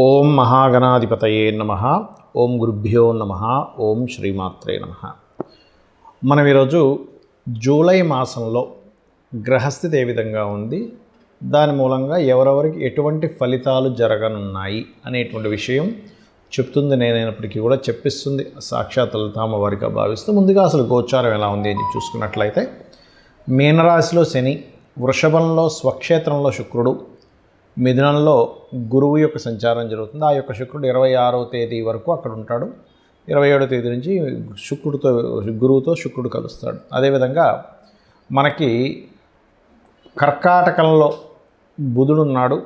ఓం మహాగణాధిపతయే నమః. ఓం గురుభ్యో నమః. ఓం శ్రీమాత్రే నమః. మనం ఈరోజు జూలై మాసంలో గ్రహస్థితి ఏ విధంగా ఉంది, దాని మూలంగా ఎవరెవరికి ఎటువంటి ఫలితాలు జరగనున్నాయి అనేటువంటి విషయం చెప్తుంది. నేనైనప్పటికీ కూడా చెప్పిస్తుంది సాక్షాత్ లలితామ్మవారిగా భావిస్తూ, ముందుగా అసలు గోచారం ఎలా ఉంది అని చూసుకున్నట్లయితే, మీనరాశిలో శని, వృషభంలో స్వక్షేత్రంలో శుక్రుడు, మిథునంలో గురువు యొక్క సంచారం జరుగుతుంది. ఆ యొక్క శుక్రుడు 26వ తేదీ వరకు అక్కడ ఉంటాడు. 27వ తేదీ నుంచి గురువుతో శుక్రుడు కలుస్తాడు. అదేవిధంగా మనకి కర్కాటకంలో బుధుడు ఉన్నాడు.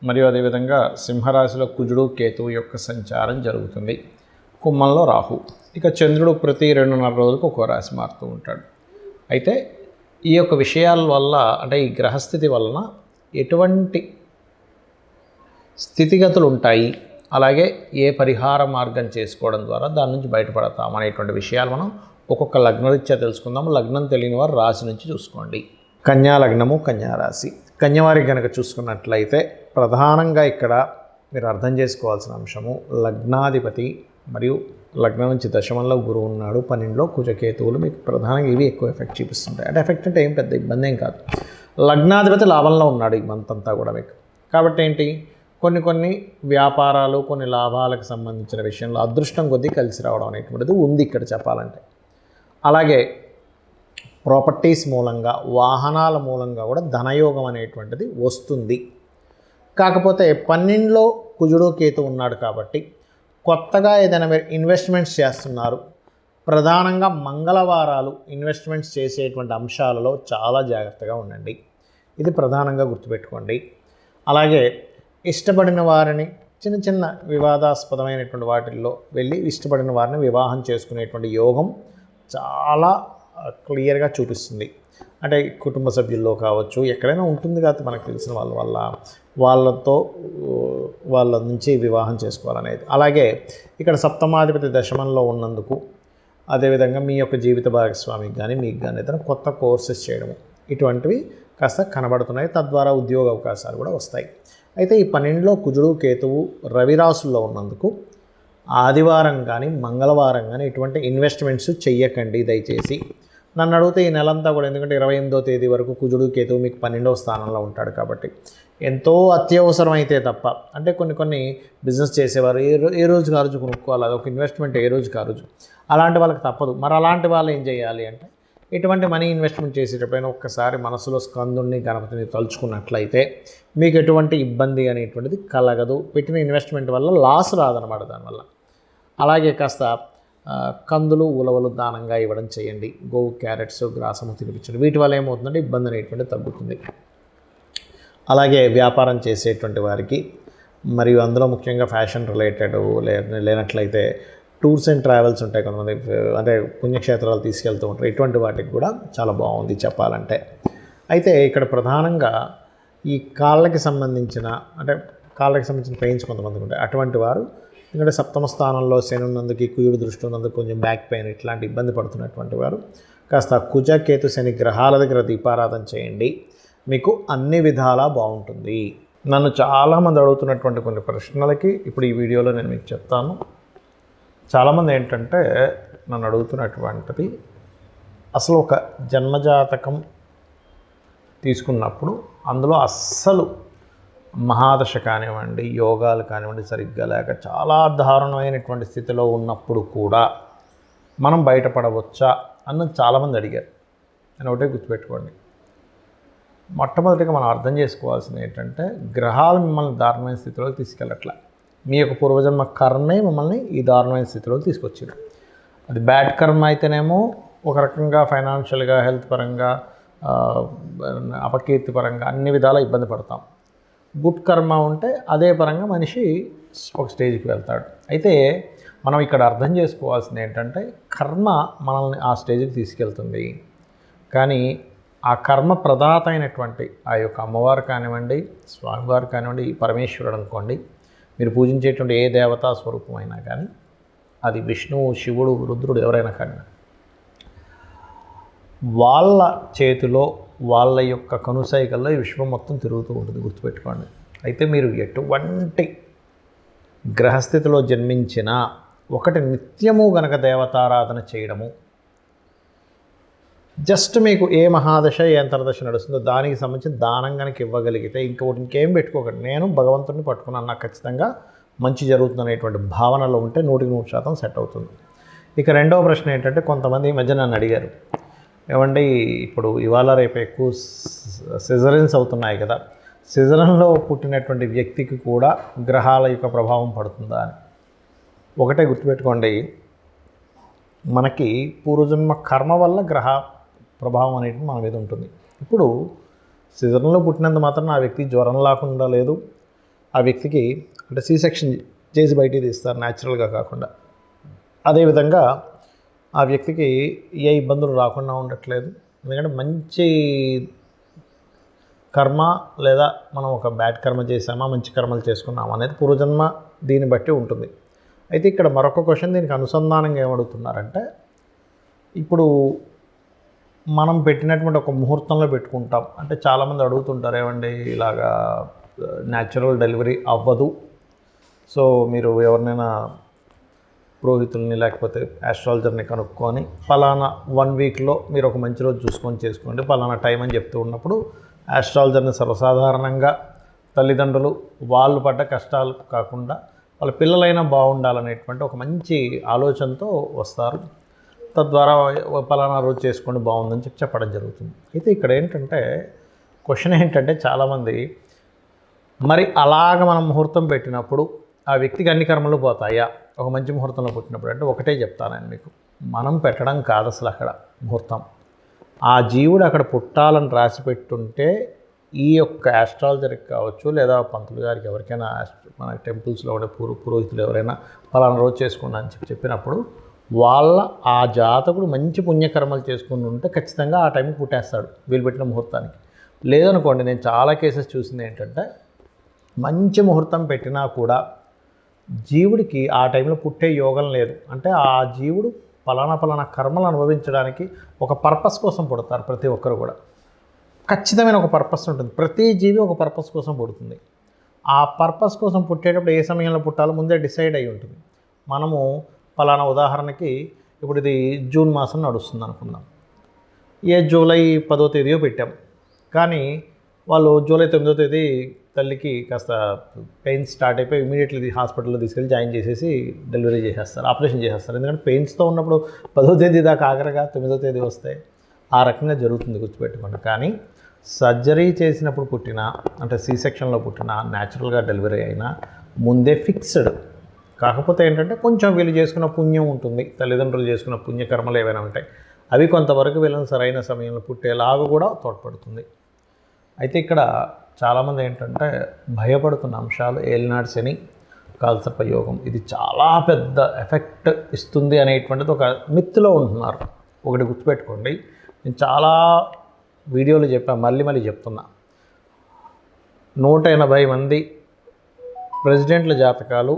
మరియు అదేవిధంగా సింహరాశిలో కుజుడు కేతువు యొక్క సంచారం జరుగుతుంది. కుంభంలో రాహు. ఇక చంద్రుడు ప్రతి 2.5 రోజులకు ఒక్కో రాశి మారుతూ ఉంటాడు. అయితే ఈ యొక్క విషయాల వల్ల, అంటే ఈ గ్రహస్థితి వలన ఎటువంటి స్థితిగతులు ఉంటాయి, అలాగే ఏ పరిహార మార్గం చేసుకోవడం ద్వారా దాని నుంచి బయటపడతాం అనేటువంటి విషయాలు మనం ఒక్కొక్క లగ్నరీత్యా తెలుసుకుందాం. లగ్నం తెలియని వారు రాశి నుంచి చూసుకోండి. కన్యా లగ్నము, కన్యా రాశి. కన్యవారికి కనుక చూసుకున్నట్లయితే ప్రధానంగా ఇక్కడ మీరు అర్థం చేసుకోవాల్సిన అంశము, లగ్నాధిపతి మరియు లగ్నం నుంచి దశమంలో గురువు ఉన్నాడు, 12లో కుజకేతువులు. మీకు ప్రధానంగా ఇవి ఎక్కువ ఎఫెక్ట్ చూపిస్తుంటాయి. అంటే ఎఫెక్ట్ అంటే ఏం పెద్ద ఇబ్బంది ఏం కాదు. లగ్నాధిపతి లాభంలో ఉన్నాడు ఈ మంత్ అంతా కూడా మీకు. కాబట్టి ఏంటి, కొన్ని వ్యాపారాలు, కొన్ని లాభాలకు సంబంధించిన విషయంలో అదృష్టం కొద్దీ కలిసి రావడం అనేటువంటిది ఉంది ఇక్కడ చెప్పాలంటే. అలాగే ప్రాపర్టీస్ మూలంగా, వాహనాల మూలంగా కూడా ధనయోగం అనేటువంటిది వస్తుంది. కాకపోతే 12లో కుజుడు కేతు ఉన్నాడు కాబట్టి కొత్తగా ఏదైనా మీరు ఇన్వెస్ట్మెంట్స్ చేస్తున్నారు, ప్రధానంగా మంగళవారాలు ఇన్వెస్ట్మెంట్స్ చేసేటువంటి అంశాలలో చాలా జాగ్రత్తగా ఉండండి. ఇది ప్రధానంగా గుర్తుపెట్టుకోండి. అలాగే ఇష్టపడిన వారిని చిన్న వివాదాస్పదమైనటువంటి వాటిల్లో వెళ్ళి ఇష్టపడిన వారిని వివాహం చేసుకునేటువంటి యోగం చాలా క్లియర్గా చూపిస్తుంది. అంటే కుటుంబ సభ్యుల్లో కావచ్చు, ఎక్కడైనా ఉంటుంది కాబట్టి మనకు తెలిసిన వాళ్ళ నుంచి వివాహం చేసుకోవాలనేది. అలాగే ఇక్కడ సప్తమాధిపతి దశమంలో ఉన్నందుకు, అదేవిధంగా మీ యొక్క జీవిత భాగస్వామికి కానీ మీకు కానీ ఏదైనా కొత్త కోర్సెస్ చేయడము, ఇటువంటివి కాస్త కనబడుతున్నాయి. తద్వారా ఉద్యోగ అవకాశాలు కూడా వస్తాయి. అయితే ఈ 12లో కుజుడు కేతువు రవి రాశుల్లో ఉన్నందుకు ఆదివారం కానీ మంగళవారం కానీ ఇటువంటి ఇన్వెస్ట్మెంట్స్ చెయ్యకండి దయచేసి. నన్ను అడిగితే ఈ నెలంతా కూడా, ఎందుకంటే 28వ తేదీ వరకు కుజుడు కేతువు మీకు 12వ స్థానంలో ఉంటాడు కాబట్టి, ఎంతో అత్యవసరం అయితే తప్ప, అంటే కొన్ని బిజినెస్ చేసేవారు ఏ రోజుకి ఆ రోజు కొనుక్కోవాలి, అదొక ఇన్వెస్ట్మెంట్ ఏ రోజుకి ఆ రోజు, అలాంటి వాళ్ళకి తప్పదు. మరి అలాంటి వాళ్ళు ఏం చేయాలి అంటే, ఇటువంటి మనీ ఇన్వెస్ట్మెంట్ చేసేటప్పుడైనా ఒక్కసారి మనసులో స్కందుని గణపతిని తలుచుకున్నట్లయితే మీకు ఎటువంటి ఇబ్బంది అనేటువంటిది కలగదు. పెట్టిన ఇన్వెస్ట్మెంట్ వల్ల లాస్ రాదనమాట దానివల్ల. అలాగే కాస్త కందులు, ఉలవలు దానంగా ఇవ్వడం చేయండి. గోవు, క్యారెట్స్, గ్రాసము తినిపించండి. వీటి వల్ల ఏమవుతుందంటే ఇబ్బంది అనేటువంటి తగ్గుతుంది. అలాగే వ్యాపారం చేసేటువంటి వారికి, మరియు అందులో ముఖ్యంగా ఫ్యాషన్ రిలేటెడ్ లేనట్లయితే టూర్స్ అండ్ ట్రావెల్స్ ఉంటాయి, కొంతమంది అంటే పుణ్యక్షేత్రాలు తీసుకెళ్తూ ఉంటారు. ఇటువంటి వాటికి కూడా చాలా బాగుంది చెప్పాలంటే. అయితే ఇక్కడ ప్రధానంగా ఈ కాళ్ళకి సంబంధించిన పెయిన్స్ కొంతమందికి ఉంటాయి. అటువంటి వారు, ఎందుకంటే సప్తమ స్థానంలో శని ఉన్నందుకు, కుజుడు దృష్టి ఉన్నందుకు కొంచెం బ్యాక్ పెయిన్ ఇట్లాంటి ఇబ్బంది పడుతున్నటువంటి వారు కాస్త కుజ కేతు శని గ్రహాల దగ్గర దీపారాధన చేయండి. మీకు అన్ని విధాలా బాగుంటుంది. నన్ను చాలామంది అడుగుతున్నటువంటి కొన్ని ప్రశ్నలకి ఇప్పుడు ఈ వీడియోలో నేను మీకు చెప్తాను. చాలామంది ఏంటంటే నన్ను అడుగుతున్నటువంటిది, అసలు ఒక జన్మజాతకం తీసుకున్నప్పుడు అందులో అస్సలు మహాదశ కానివ్వండి, యోగాలు కానివ్వండి సరిగ్గా లేక చాలా దారుణమైనటువంటి స్థితిలో ఉన్నప్పుడు కూడా మనం బయటపడవచ్చా అన్నది చాలామంది అడిగారు. నేను ఒకటే గుర్తుపెట్టుకోండి, మొట్టమొదటిగా మనం అర్థం చేసుకోవాల్సింది ఏంటంటే, గ్రహాలు మిమ్మల్ని దారుణమైన స్థితిలోకి తీసుకెళ్ళట్లే. మీ యొక్క పూర్వజన్మ కర్మే మిమ్మల్ని ఈ దారుణమైన స్థితిలోకి తీసుకొచ్చారు. అది బ్యాడ్ కర్మ అయితేనేమో ఒక రకంగా ఫైనాన్షియల్గా, హెల్త్ పరంగా, అపకీర్తి పరంగా అన్ని విధాలా ఇబ్బంది పడతాం. గుడ్ కర్మ ఉంటే అదే పరంగా మనిషి ఒక స్టేజ్కి వెళ్తాడు. అయితే మనం ఇక్కడ అర్థం చేసుకోవాల్సింది ఏంటంటే, కర్మ మనల్ని ఆ స్టేజ్కి తీసుకెళ్తుంది. కానీ ఆ కర్మ ప్రదాత అయినటువంటి ఆ యొక్క అమ్మవారు కానివ్వండి, స్వామివారు కానివ్వండి, పరమేశ్వరుడు అనుకోండి, మీరు పూజించేటువంటి ఏ దేవతా స్వరూపం అయినా కానీ, అది విష్ణువు, శివుడు, రుద్రుడు ఎవరైనా కానీ, వాళ్ళ చేతిలో వాళ్ళ యొక్క కనుసైకల్లో ఈ విశ్వం మొత్తం తిరుగుతూ ఉంటుంది, గుర్తుపెట్టుకోండి. అయితే మీరు ఎటువంటి గ్రహస్థితిలో జన్మించిన ఒకటి నిత్యము గనక దేవతారాధన చేయడము, జస్ట్ మీకు ఏ మహాదశ ఏ అంతర్దశ నడుస్తుందో దానికి సంబంధించిన దానం కనుక ఇవ్వగలిగితే ఇంకేం పెట్టుకోకండి, నేను భగవంతుడిని పట్టుకున్నాను, నాకు ఖచ్చితంగా మంచి జరుగుతుంది అనేటువంటి భావనలో ఉంటే 100% సెట్ అవుతుంది. ఇక రెండవ ప్రశ్న ఏంటంటే, కొంతమంది ఈ మధ్య నన్ను అడిగారు, ఏమండి ఇప్పుడు ఇవాళ రేపు ఎక్కువ సిజరన్స్ అవుతున్నాయి కదా, సిజరన్లో పుట్టినటువంటి వ్యక్తికి కూడా గ్రహాల యొక్క ప్రభావం పడుతుందా అని. ఒకటే గుర్తుపెట్టుకోండి, మనకి పూర్వజన్మ కర్మ వల్ల గ్రహ ప్రభావం అనేది మన మీద ఉంటుంది. ఇప్పుడు సిజరన్లో పుట్టినంత మాత్రం ఆ వ్యక్తికి జ్వరం లేకుండా లేదు, ఆ వ్యక్తికి అంటే సెక్షన్ చేసి బయటికి తీస్తారు న్యాచురల్గా కాకుండా. అదేవిధంగా ఆ వ్యక్తికి ఏ ఇబ్బందులు రాకుండా ఉండట్లేదు, ఎందుకంటే మంచి కర్మ లేదా మనం ఒక బ్యాడ్ కర్మ చేసామా మంచి కర్మలు చేసుకున్నామా అనేది పూర్వజన్మ దీన్ని బట్టి ఉంటుంది. అయితే ఇక్కడ మరొక క్వశ్చన్ దీనికి అనుసంధానంగా ఏమడుగుతున్నారంటే, ఇప్పుడు మనం పెట్టినటువంటి ఒక ముహూర్తంలో పెట్టుకుంటాం, అంటే చాలామంది అడుగుతుంటారు, ఏమండి ఇలాగా న్యాచురల్ డెలివరీ అవ్వదు, సో మీరు ఎవరినైనా పురోహితుల్ని లేకపోతే ఆస్ట్రాలజర్ని కనుక్కొని పలానా 1 వీక్లో మీరు ఒక మంచి రోజు చూసుకొని చేసుకోండి పలానా టైం అని చెప్తూ ఉన్నప్పుడు, ఆస్ట్రాలజర్ని సర్వసాధారణంగా తల్లిదండ్రులు వాళ్ళు పడ్డ కష్టాలు కాకుండా వాళ్ళ పిల్లలైనా బాగుండాలనేటువంటి ఒక మంచి ఆలోచనతో వస్తారు. తద్వారా పలానా రోజు చేసుకోండి బాగుందని చెప్పడం జరుగుతుంది. అయితే ఇక్కడ ఏంటంటే క్వశ్చన్ ఏంటంటే, చాలామంది మరి అలాగ మనం ముహూర్తం పెట్టినప్పుడు ఆ వ్యక్తికి అన్ని కర్మలు పోతాయా ఒక మంచి ముహూర్తంలో పుట్టినప్పుడు అంటే, ఒకటే చెప్తాను నేను మీకు, మనం పెట్టడం కాదు అసలు అక్కడ ముహూర్తం. ఆ జీవుడు అక్కడ పుట్టాలని రాసి పెట్టుంటే ఈ యొక్క ఆస్ట్రాలజర్కి కావచ్చు లేదా పంతులు గారికి ఎవరికైనా మన టెంపుల్స్లో ఉండే పురోహితులు ఎవరైనా పలానా రోజు చేసుకోండి అని చెప్పినప్పుడు వాళ్ళ ఆ జాతకుడు మంచి పుణ్యకర్మలు చేసుకుని ఉంటే ఖచ్చితంగా ఆ టైంకి పుట్టేస్తాడు వీళ్ళు పెట్టిన ముహూర్తానికి. లేదనుకోండి, నేను చాలా కేసెస్ చూసింది ఏంటంటే, మంచి ముహూర్తం పెట్టినా కూడా జీవుడికి ఆ టైంలో పుట్టే యోగం లేదు. అంటే ఆ జీవుడు పలానా కర్మలు అనుభవించడానికి ఒక పర్పస్ కోసం పుడతారు. ప్రతి ఒక్కరు కూడా ఖచ్చితమైన ఒక పర్పస్ ఉంటుంది. ప్రతి జీవి ఒక పర్పస్ కోసం పుడుతుంది. ఆ పర్పస్ కోసం పుట్టేటప్పుడు ఏ సమయంలో పుట్టాలో ముందే డిసైడ్ అయి ఉంటుంది. మనము పలానా ఉదాహరణకి ఇప్పుడు ఇది జూన్ మాసం నడుస్తుంది అనుకుందాం, జూలై 10వ తేదీయో పెట్టాం, కానీ వాళ్ళు జూలై 9వ తేదీ తల్లికి కాస్త పెయిన్స్ స్టార్ట్ అయిపోయి ఇమీడియట్లీ హాస్పిటల్లో తీసుకెళ్ళి జాయిన్ చేసేసి డెలివరీ చేసేస్తారు, ఆపరేషన్ చేసేస్తారు. ఎందుకంటే పెయిన్స్తో ఉన్నప్పుడు 10వ తేదీ దాకా ఆఖరిగా 9వ తేదీ వస్తాయి. ఆ రకంగా జరుగుతుంది, గుర్తుపెట్టుకోండి. కానీ సర్జరీ చేసినప్పుడు పుట్టిన అంటే సెక్షన్లో పుట్టిన న్యాచురల్గా డెలివరీ అయినా ముందే ఫిక్స్డ్. కాకపోతే ఏంటంటే కొంచెం వీళ్ళు చేసుకున్న పుణ్యం ఉంటుంది, తల్లిదండ్రులు చేసుకున్న పుణ్యకర్మలు ఏవైనా ఉంటాయి, అవి కొంతవరకు వీళ్ళని సరైన సమయంలో పుట్టేలాగా కూడా తోడ్పడుతుంది. అయితే ఇక్కడ చాలామంది ఏంటంటే భయపడుతున్న అంశాలు ఏలినాడు శని, కాలసర్ప యోగం, ఇది చాలా పెద్ద ఎఫెక్ట్ ఇస్తుంది అనేటువంటిది ఒక మిత్తులో ఉంటున్నారు. ఒకటి గుర్తుపెట్టుకోండి, నేను చాలా వీడియోలు చెప్పాను, మళ్ళీ చెప్తున్నా, 180 మంది ప్రెసిడెంట్ల జాతకాలు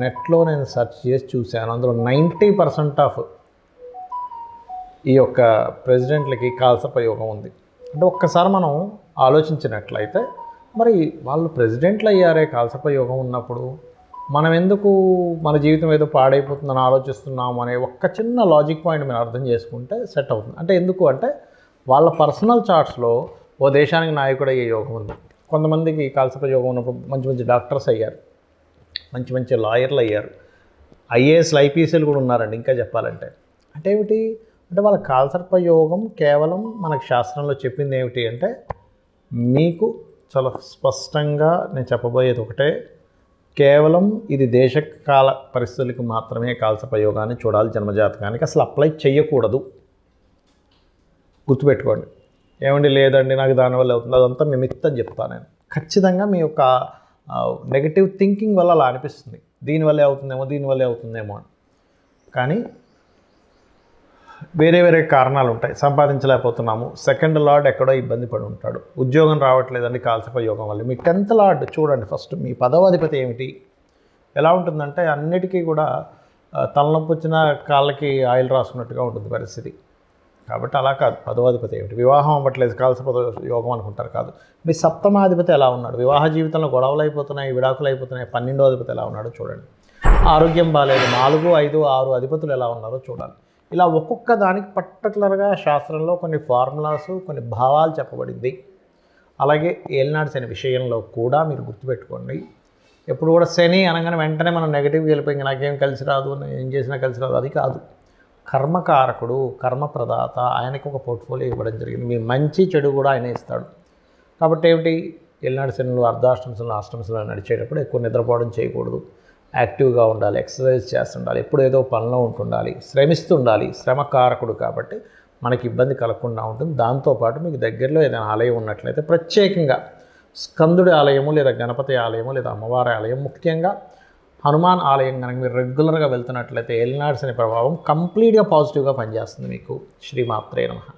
నెట్లో నేను సెర్చ్ చేసి చూశాను. అందులో 90% ఆఫ్ ఈ యొక్క ప్రెసిడెంట్లకి కాలసర్ప యోగం ఉంది. అంటే ఒక్కసారి మనం ఆలోచించినట్లయితే, మరి వాళ్ళు ప్రెసిడెంట్లు అయ్యారే కాలసర్ప యోగం ఉన్నప్పుడు మనం ఎందుకు మన జీవితం ఏదో పాడైపోతుందని ఆలోచిస్తున్నాము అనే ఒక్క చిన్న లాజిక్ పాయింట్ మీరు అర్థం చేసుకుంటే సెట్ అవుతుంది. అంటే ఎందుకు అంటే, వాళ్ళ పర్సనల్ చార్ట్స్లో ఓ దేశానికి నాయకుడు అయ్యే యోగం ఉంది. కొంతమందికి కాలసర్ప యోగం ఉన్నప్పుడు మంచి డాక్టర్స్ అయ్యారు, మంచి లాయర్లు అయ్యారు, ఐఏఎస్లు ఐపీఎస్లు కూడా ఉన్నారండి. ఇంకా చెప్పాలంటే అంటే ఏమిటి అంటే, వాళ్ళ కాలసర్ప యోగం కేవలం మనకు శాస్త్రంలో చెప్పింది ఏమిటి అంటే, మీకు చాలా స్పష్టంగా నేను చెప్పబోయేది ఒకటే, కేవలం ఇది దేశకాల పరిస్థితులకు మాత్రమే కాలసర్ప యోగాన్ని చూడాలి, జన్మజాతకానికి అసలు అప్లై చేయకూడదు. గుర్తుపెట్టుకోండి. ఏమండి లేదండి నాకు దానివల్ల అవుతుంది, అదంతా నిమిత్తం చెప్తాను నేను. ఖచ్చితంగా మీ యొక్క నెగటివ్ థింకింగ్ వల్ల అలా అనిపిస్తుంది, దీనివల్లే అవుతుందేమో అని. కానీ వేరే కారణాలు ఉంటాయి. సంపాదించలేకపోతున్నాము, సెకండ్ లార్డ్ ఎక్కడో ఇబ్బంది పడి ఉంటాడు, ఉద్యోగం రావట్లేదండి కాలసర్ప యోగం వల్ల. మీ 10th లార్డ్ చూడండి ఫస్ట్, మీ 10వ అధిపతి ఏమిటి, ఎలా ఉంటుందంటే అన్నిటికీ కూడా తలనొప్పి వచ్చిన కాళ్ళకి ఆయిల్ రాసుకున్నట్టుగా ఉంటుంది పరిస్థితి. కాబట్టి అలా కాదు. 10వ అధిపతి ఏమిటి, వివాహం అవ్వట్లేదు కాలసర్ప యోగం అనుకుంటారు, కాదు. మీ 7వ అధిపతి ఎలా ఉన్నాడు, వివాహ జీవితంలో గొడవలు అయిపోతున్నాయి, విడాకులు అయిపోతున్నాయి. 12వ అధిపతి ఎలా ఉన్నాడో చూడండి. ఆరోగ్యం బాగాలేదు. 4, 5, 6 అధిపతులు ఎలా ఉన్నారో చూడాలి. ఇలా ఒక్కొక్క దానికి పర్టికులర్గా శాస్త్రంలో కొన్ని ఫార్ములాస్, కొన్ని భావాలు చెప్పబడింది. అలాగే ఏలినాడు శని విషయంలో కూడా మీరు గుర్తుపెట్టుకోండి, ఎప్పుడు కూడా శని అనగానే వెంటనే మనం నెగిటివ్గా వెళ్ళిపోయి నాకేం కలిసి రాదు, ఏం చేసినా కలిసి రాదు, అది కాదు. కర్మకారకుడు, కర్మప్రదాత, ఆయనకు ఒక పోర్ట్ఫోలియో ఇవ్వడం జరిగింది. మీ మంచి చెడు కూడా ఆయన ఇస్తాడు. కాబట్టి ఏమిటి, ఏలినాడు శనులు అర్ధాష్టంశంలో అష్టంశంలో నడిచేటప్పుడు ఎక్కువ నిద్రపోవడం చేయకూడదు, యాక్టివ్గా ఉండాలి, ఎక్సర్సైజ్ చేస్తుండాలి, ఎప్పుడు ఏదో పనిలో ఉంటుండాలి, శ్రమిస్తుండాలి. శ్రమకారకుడు కాబట్టి మనకి ఇబ్బంది కలగకుండా ఉంటుంది. దాంతోపాటు మీకు దగ్గరలో ఏదైనా ఆలయం ఉన్నట్లయితే ప్రత్యేకంగా స్కందుడి ఆలయము లేదా గణపతి ఆలయము లేదా అమ్మవారి ఆలయం, ముఖ్యంగా హనుమాన్ ఆలయం కనుక మీరు రెగ్యులర్గా వెళ్తున్నట్లయితే ఏలినాడు శని ప్రభావం కంప్లీట్గా పాజిటివ్గా పనిచేస్తుంది మీకు. శ్రీమాత్రే నమః.